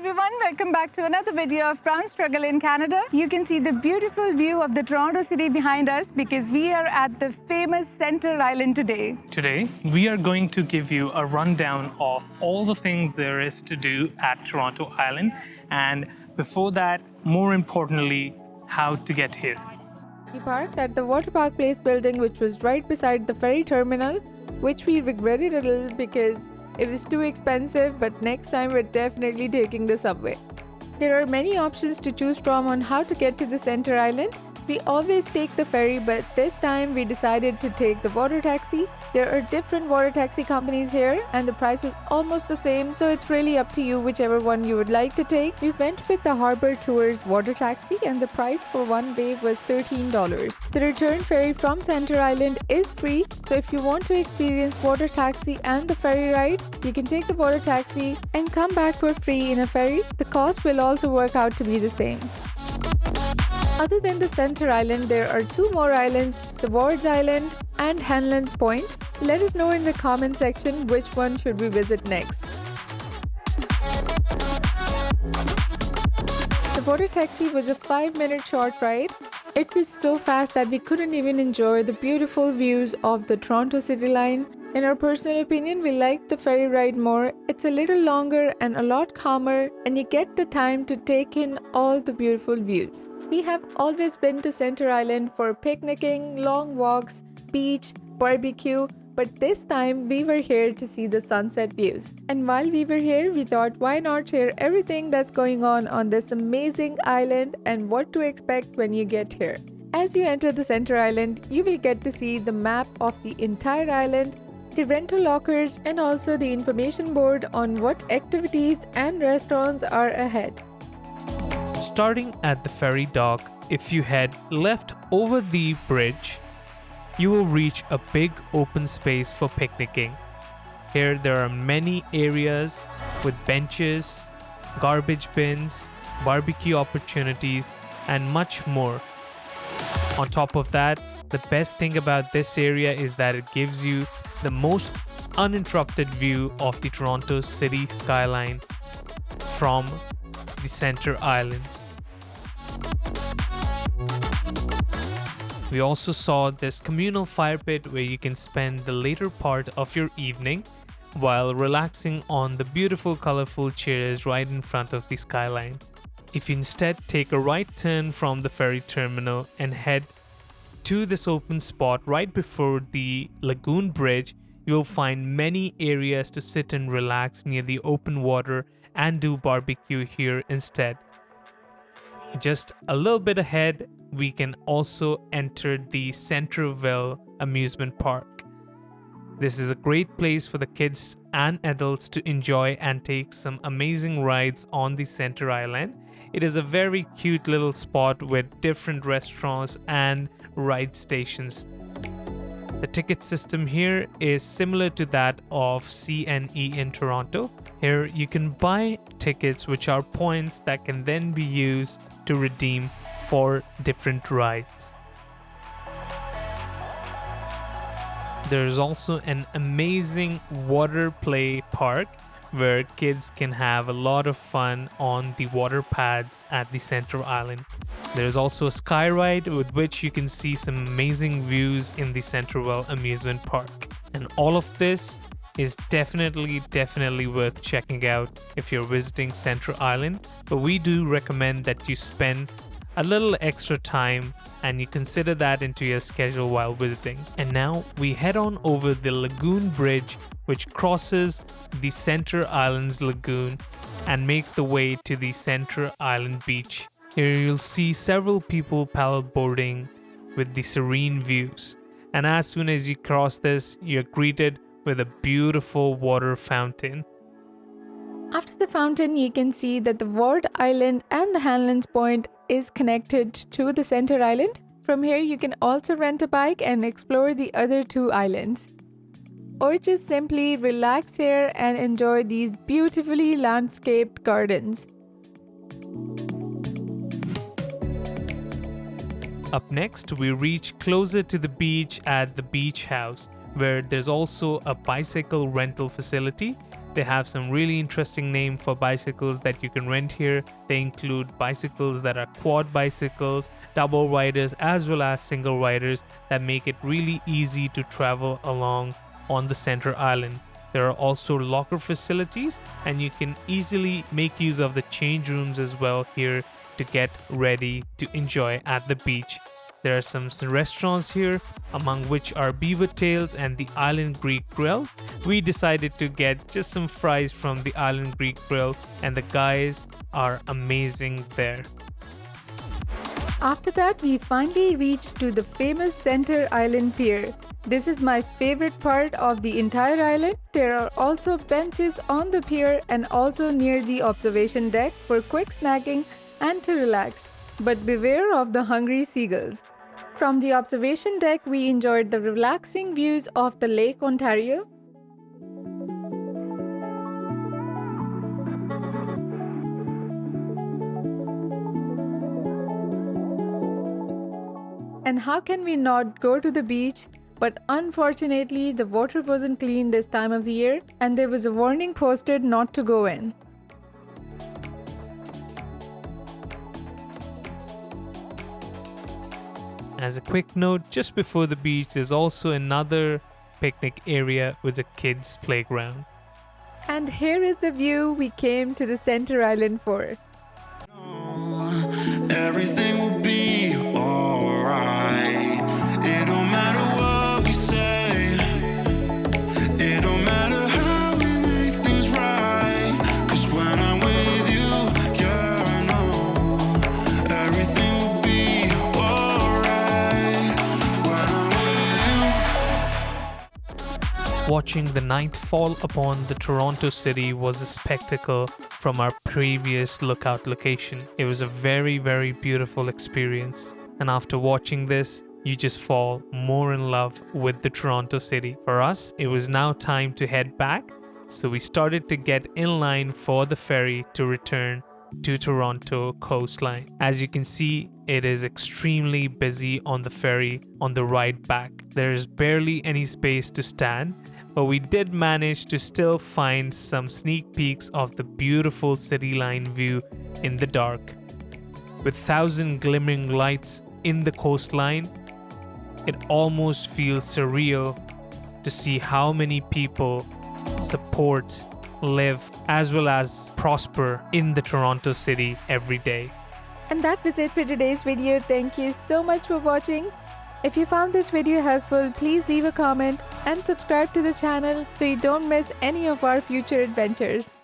everyone, welcome back to another video of Brown Struggle in Canada. You can see the beautiful view of the Toronto city behind us because we are at the famous Center Island today. Today, we are going to give you a rundown of all the things there is to do at Toronto Island, and before that, more importantly, how to get here. We parked at the Water Park Place building, which was right beside the ferry terminal, which we regretted a little because it was too expensive, but next time we're definitely taking the subway. There are many options to choose from on how to get to the Center Island. We always take the ferry, but this time we decided to take the water taxi. There are different water taxi companies here and the price is almost the same, so it's really up to you whichever one you would like to take. We went with the Harbour Tours water taxi and the price for one way was $13. The return ferry from Center Island is free, so if you want to experience water taxi and the ferry ride, you can take the water taxi and come back for free in a ferry. The cost will also work out to be the same. Other than the Center Island, there are two more islands, the Wards Island and Hanlan's Point. Let us know in the comment section which one should we visit next. The water taxi was a 5-minute short ride. It was so fast that we couldn't even enjoy the beautiful views of the Toronto city line. In our personal opinion, we liked the ferry ride more. It's a little longer and a lot calmer, and you get the time to take in all the beautiful views. We have always been to Center Island for picnicking, long walks, beach, barbecue, but this time we were here to see the sunset views. And while we were here, we thought why not share everything that's going on this amazing island and what to expect when you get here. As you enter the Center Island, you will get to see the map of the entire island, the rental lockers, and also the information board on what activities and restaurants are ahead. Starting at the ferry dock, if you head left over the bridge, you will reach a big open space for picnicking. Here there are many areas with benches, garbage bins, barbecue opportunities, and much more. On top of that, the best thing about this area is that it gives you the most uninterrupted view of the Toronto city skyline from the Center Islands. We also saw this communal fire pit where you can spend the later part of your evening while relaxing on the beautiful colorful chairs right in front of the skyline. If you instead take a right turn from the ferry terminal and head to this open spot right before the lagoon bridge, you'll find many areas to sit and relax near the open water and do barbecue here instead. Just a little bit ahead, we can also enter the Centreville amusement park. This is a great place for the kids and adults to enjoy and take some amazing rides on the Center Island. It is a very cute little spot with different restaurants and ride stations. The ticket system here is similar to that of CNE in Toronto. Here you can buy tickets which are points that can then be used to redeem for different rides. There's also an amazing water play park where kids can have a lot of fun on the water pads at the Center Island. There's also a sky ride with which you can see some amazing views in the Centreville amusement park. And all of this is definitely worth checking out if you're visiting Center Island, but we do recommend that you spend a little extra time and you consider that into your schedule while visiting. And now we head on over the lagoon bridge which crosses the Center Island's lagoon and makes the way to the Center Island beach. Here you'll see several people paddleboarding with the serene views. And as soon as you cross this, you're greeted with a beautiful water fountain. After the fountain, you can see that the Ward Island and the Hanlan's Point is connected to the Center Island. From here, you can also rent a bike and explore the other two islands. Or just simply relax here and enjoy these beautifully landscaped gardens. Up next, we reach closer to the beach at the beach house, where there's also a bicycle rental facility They have some really interesting names for bicycles that you can rent here. They include bicycles that are quad bicycles, double riders, as well as single riders that make it really easy to travel along on the center island. There are also locker facilities, and you can easily make use of the change rooms as well here to get ready to enjoy at the beach. There are some restaurants here, among which are Beaver Tails and the Island Greek Grill. We decided to get just some fries from the Island Greek Grill, and the guys are amazing there. After that, we finally reached to the famous Center Island Pier. This is my favorite part of the entire island. There are also benches on the pier and also near the observation deck for quick snacking and to relax. But beware of the hungry seagulls. From the observation deck, we enjoyed the relaxing views of the Lake Ontario. And how can we not go to the beach? But unfortunately, the water wasn't clean this time of the year, and there was a warning posted not to go in. As a quick note, just before the beach, there's also another picnic area with a kids' playground. And here is the view we came to the Center Island for. Everything will be alright. It don't matter what we say. It don't matter how we make things right. 'Cause when I'm with you, yeah, I know everything will be alright. When I'm with you. Watching the night fall upon the Toronto city was a spectacle from our previous lookout location. It was a very, very beautiful experience. And after watching this, you just fall more in love with the Toronto city. For us, it was now time to head back. So we started to get in line for the ferry to return to Toronto coastline. As you can see, it is extremely busy on the ferry on the ride back. There's barely any space to stand, but we did manage to still find some sneak peeks of the beautiful city line view in the dark. With 1,000 glimmering lights in the coastline, it almost feels surreal to see how many people support, live, as well as prosper in the Toronto city every day. And that was it for today's video. Thank you so much for watching. If you found this video helpful, please leave a comment and subscribe to the channel so you don't miss any of our future adventures.